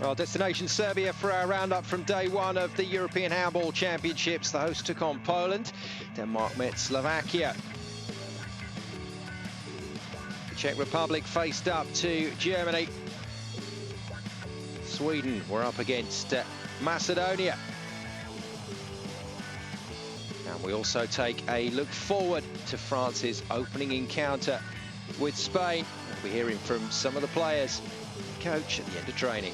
Well, destination Serbia for our roundup from day one of the European Handball Championships. The host took on Poland. Denmark met Slovakia. The Czech Republic faced up to Germany. Sweden were up against Macedonia. And we also take a look forward to France's opening encounter with Spain. We'll be hearing from some of the players, coach at the end of training.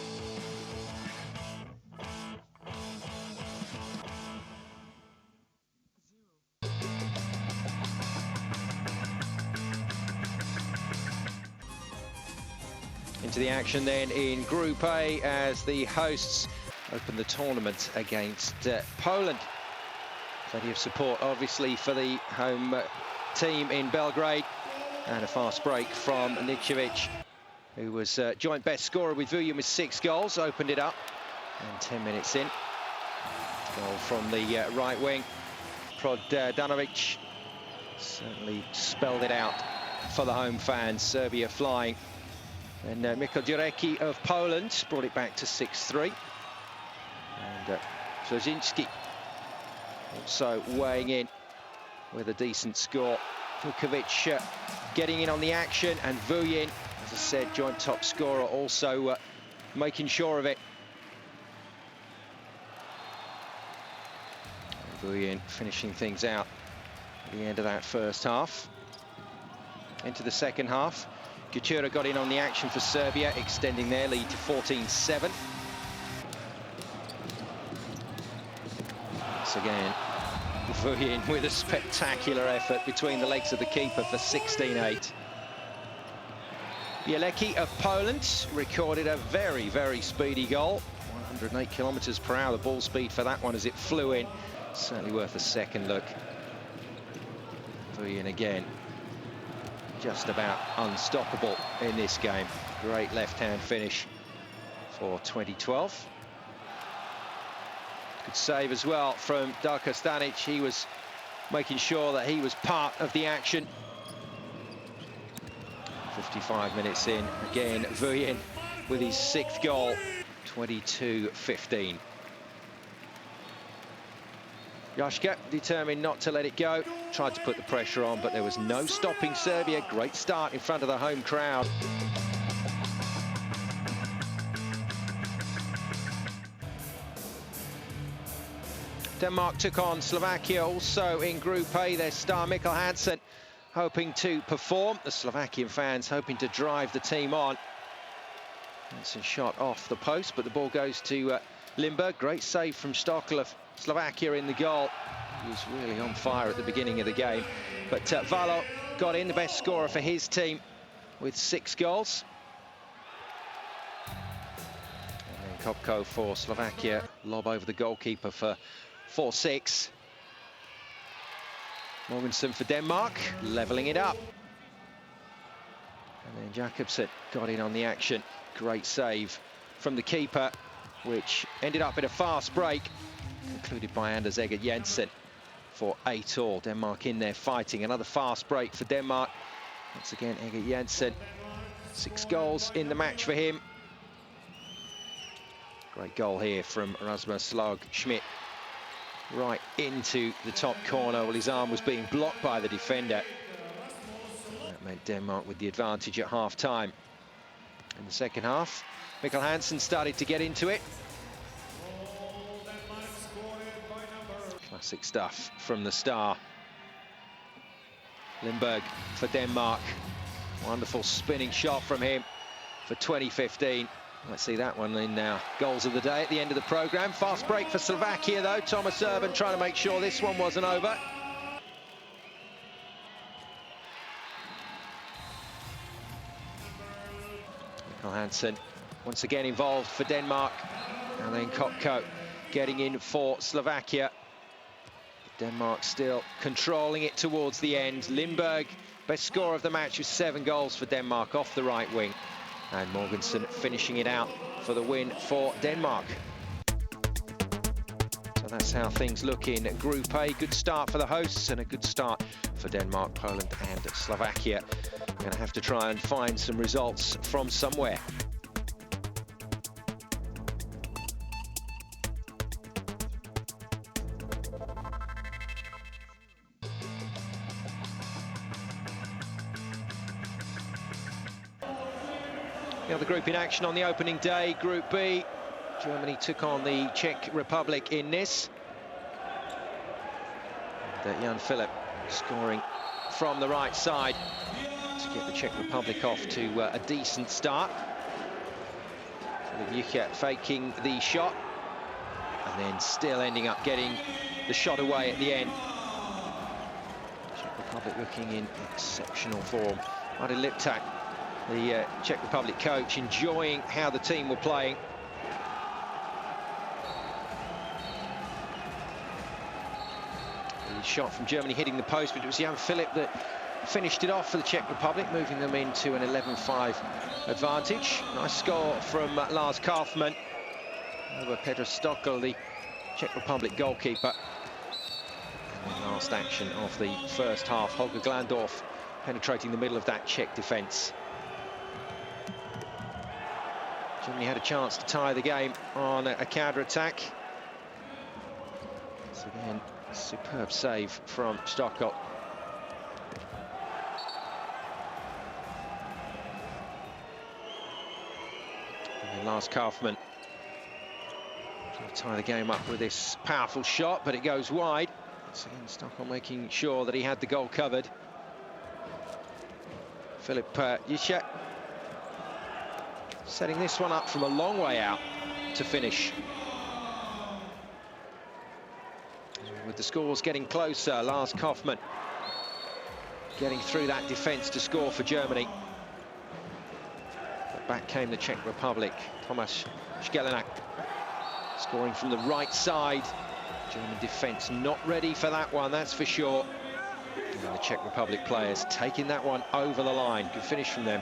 Into the action then in Group A as the hosts open the tournament against Poland. Plenty of support obviously for the home team in Belgrade, and a fast break from Nicevic, who was joint best scorer with Vuyin with 6 goals, opened it up, and 10 minutes in, goal from the right wing. Danovic certainly spelled it out for the home fans. Serbia flying. And Mikko Jurecki of Poland brought it back to 6-3. And Brzezinski also weighing in with a decent score. Vukovic getting in on the action, and Vuyin, as I said, joint top scorer, also making sure of it. Vuyin finishing things out at the end of that first half. Into the second half. Kutura got in on the action for Serbia, extending their lead to 14-7. Once again, Vuyin with a spectacular effort between the legs of the keeper for 16-8. Bielecki of Poland recorded a very, very speedy goal. 108 kilometers per hour, the ball speed for that one as it flew in. Certainly worth a second look. Vuyin again, just about unstoppable in this game. Great left-hand finish for 2012. Good save as well from Darko Stanic. He was making sure that he was part of the action. 55 minutes in, again Vuyin with his 6th goal, 22-15. Jaška determined not to let it go, tried to put the pressure on, but there was no stopping Serbia. Great start in front of the home crowd. Denmark took on Slovakia, also in Group A. Their star Mikkel Hansen hoping to perform. The Slovakian fans hoping to drive the team on. Hansen shot off the post, but the ball goes to Lindberg. Great save from Stockel of Slovakia in the goal. He was really on fire at the beginning of the game. But Valo got in, the best scorer for his team, with 6 goals. And then Kopko for Slovakia, lob over the goalkeeper for 4-6. Morgensen for Denmark, levelling it up. And then Jakobsen got in on the action. Great save from the keeper, which ended up in a fast break, concluded by Anders Egger Jensen for 8-all. Denmark in there fighting. Another fast break for Denmark. Once again, Egger Jensen. 6 goals in the match for him. Great goal here from Rasmus Laug Schmidt. Right into the top corner. Well, his arm was being blocked by the defender. That meant Denmark with the advantage at half-time. In the second half, Mikkel Hansen started to get into it. Classic stuff from the star. Lindberg for Denmark. Wonderful spinning shot from him for 2015. Let's see that one in now. Goals of the day at the end of the programme. Fast break for Slovakia though. Thomas Urban trying to make sure this one wasn't over. Mikkel Hansen once again involved for Denmark. And then Kopko getting in for Slovakia. Denmark still controlling it towards the end. Lindberg, best scorer of the match with 7 goals for Denmark off the right wing. And Morgensen finishing it out for the win for Denmark. So that's how things look in Group A. Good start for the hosts and a good start for Denmark, Poland and Slovakia. Going to have to try and find some results from somewhere. The other group in action on the opening day, Group B. Germany took on the Czech Republic in this. And Jan Philipp scoring from the right side to get the Czech Republic off to a decent start. Philipp faking the shot and then still ending up getting the shot away at the end. Czech Republic looking in exceptional form. Martin Liptak, the Czech Republic coach, enjoying how the team were playing. The shot from Germany hitting the post, but it was Jan Philipp that finished it off for the Czech Republic, moving them into an 11-5 advantage. Nice score from Lars Kaufmann over Petr Stockel, the Czech Republic goalkeeper. And then last action of the first half, Holger Glandorf penetrating the middle of that Czech defence. Germany had a chance to tie the game on a counter-attack. Once again, superb save from Stockel. And then Lars Kaufmann trying to tie the game up with this powerful shot, but it goes wide. Once again, Stockel making sure that he had the goal covered. Filip Jicek setting this one up from a long way out to finish. With the scores getting closer, Lars Kaufmann getting through that defence to score for Germany. But back came the Czech Republic. Tomáš Škelenak scoring from the right side. German defence not ready for that one, that's for sure. And the Czech Republic players taking that one over the line. Good finish from them.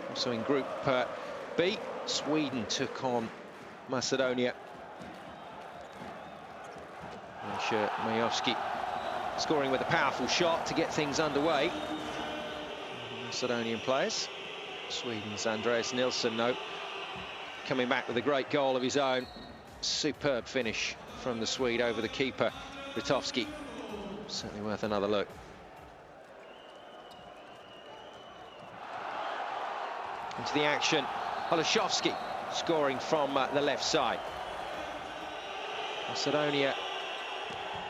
Also in Group B, Sweden took on Macedonia. Majowski scoring with a powerful shot to get things underway. Macedonian players. Sweden's Andreas Nilsson, though, coming back with a great goal of his own. Superb finish from the Swede over the keeper, Rytovsky. Certainly worth another look. Into the action, Oleszowski scoring from the left side. Macedonia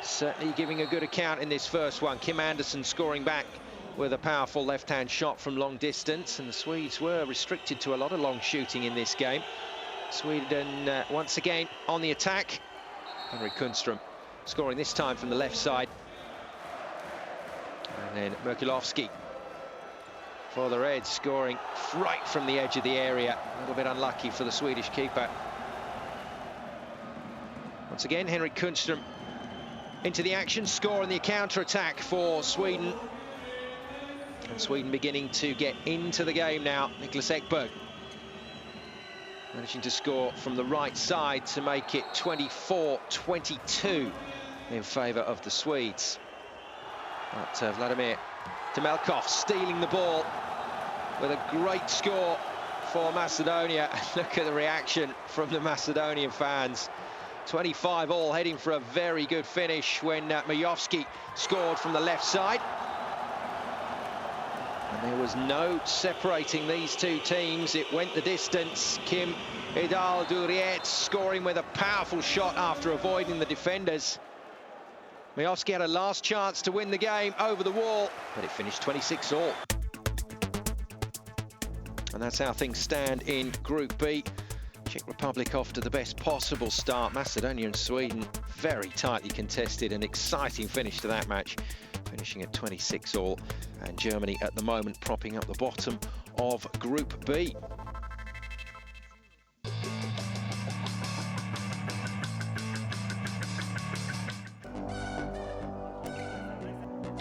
certainly giving a good account in this first one. Kim Anderson scoring back with a powerful left-hand shot from long distance, and the Swedes were restricted to a lot of long shooting in this game. Sweden once again on the attack. Henrik Kunström scoring this time from the left side. And then Merkulovski for the Reds, scoring right from the edge of the area. A little bit unlucky for the Swedish keeper. Once again, Henrik Kunström into the action, scoring the counter-attack for Sweden. And Sweden beginning to get into the game now. Niklas Ekberg managing to score from the right side to make it 24-22 in favour of the Swedes. But Vladimir Temelkov stealing the ball with a great score for Macedonia. Look at the reaction from the Macedonian fans. 25-all, heading for a very good finish when Majowski scored from the left side. And there was no separating these two teams. It went the distance. Kim Idal-Duriet scoring with a powerful shot after avoiding the defenders. Majowski had a last chance to win the game over the wall, but it finished 26-all. And that's how things stand in Group B. Czech Republic off to the best possible start. Macedonia and Sweden very tightly contested. An exciting finish to that match, finishing at 26-all. And Germany at the moment propping up the bottom of Group B.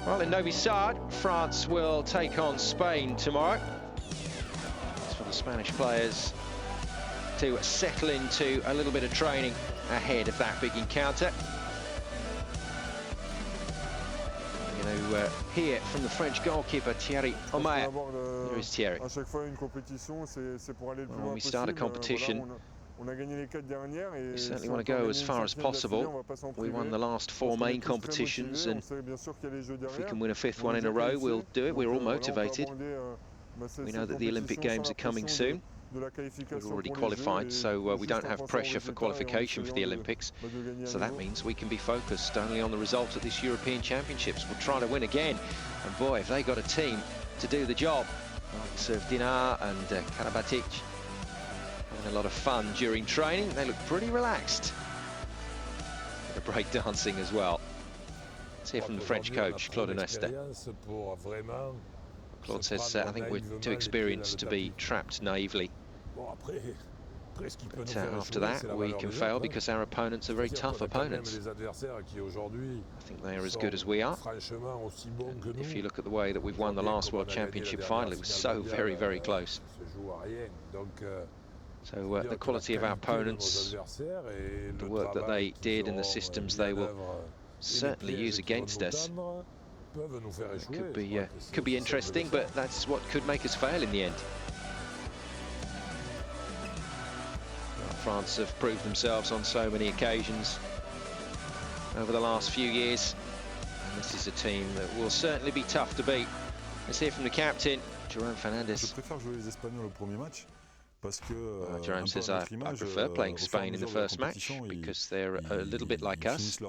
Well, in Novi Sad, France will take on Spain tomorrow. It's for the Spanish players to settle into a little bit of training ahead of that big encounter. You know, hear from the French goalkeeper Thierry Omeyer. Here is Thierry. When we start a competition, We certainly want to go as far as possible. We won the last 4 main competitions, and if we can win a 5th one in a row, we'll do it. We're all motivated. We know that the Olympic Games are coming soon. We've already qualified, so we don't have pressure for qualification for the Olympics. So that means we can be focused only on the result at this European Championships. We'll try to win again. And boy, if they got a team to do the job, like Dinar and Karabatic, having a lot of fun during training. They look pretty relaxed. The break dancing as well. Let's hear from the French coach, Claude Onesta. Claude says, I think we're too experienced to be trapped naively. But after that, we can fail because our opponents are very tough opponents. I think they are as good as we are. And if you look at the way that we've won the last World Championship final, it was so very, very close. So the quality of our opponents, the work that they did and the systems they will certainly use against us, could be interesting, but that's what could make us fail in the end. France have proved themselves on so many occasions over the last few years, and this is a team that will certainly be tough to beat. Let's hear from the captain, Jerome Fernandez. Jerome says, I prefer playing Spain in the first match because they're a little bit like us.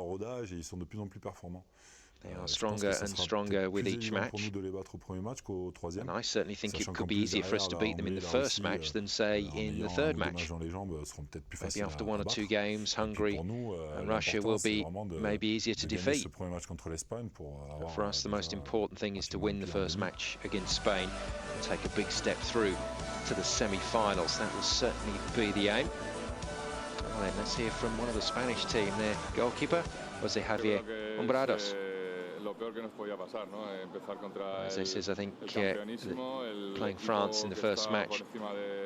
They are stronger and stronger with each match. And I certainly think it could be easier for us to beat them in the first match than, say, in the third match. Maybe after 1 or 2 games, Hungary and Russia will be maybe easier to defeat. But for us, the most important thing is to win the first match against Spain and take a big step through to the semi-finals. That will certainly be the aim. Well, then, let's hear from one of the Spanish team, their goalkeeper, Jose Javier Hombrados. As I says, I think playing France in the first match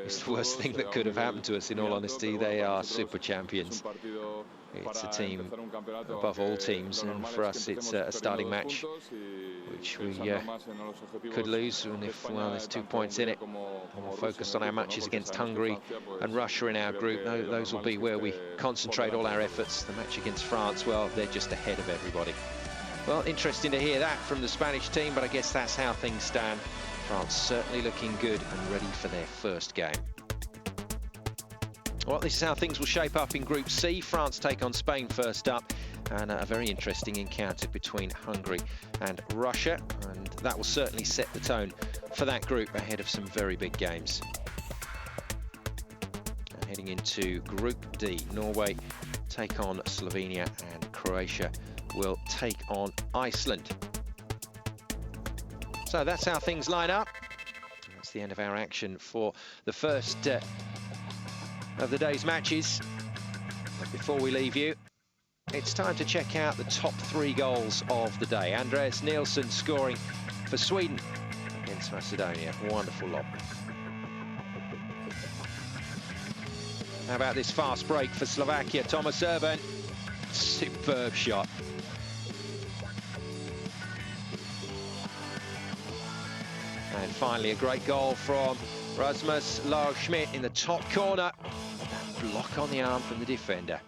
is the worst thing that could have happened to us, in all honesty. They are super champions. It's a team above all teams, and for us it's a starting match which we could lose, and if, well, there's 2 points in it, and we're focused on our matches against Hungary and Russia in our group. Those will be where we concentrate all our efforts. The match against France, well, they're just ahead of everybody. Well, interesting to hear that from the Spanish team, but I guess that's how things stand. France certainly looking good and ready for their first game. Well, this is how things will shape up in Group C. France take on Spain first up, and a very interesting encounter between Hungary and Russia, and that will certainly set the tone for that group ahead of some very big games. And heading into Group D, Norway take on Slovenia and Croatia will take on Iceland. So that's how things line up. That's the end of our action for the first of the day's matches. But before we leave you, it's time to check out the top 3 goals of the day. Andreas Nilsson scoring for Sweden against Macedonia. Wonderful lob. How about this fast break for Slovakia? Thomas Urban, superb shot. And finally, a great goal from Rasmus Lahl Schmidt in the top corner. That block on the arm from the defender.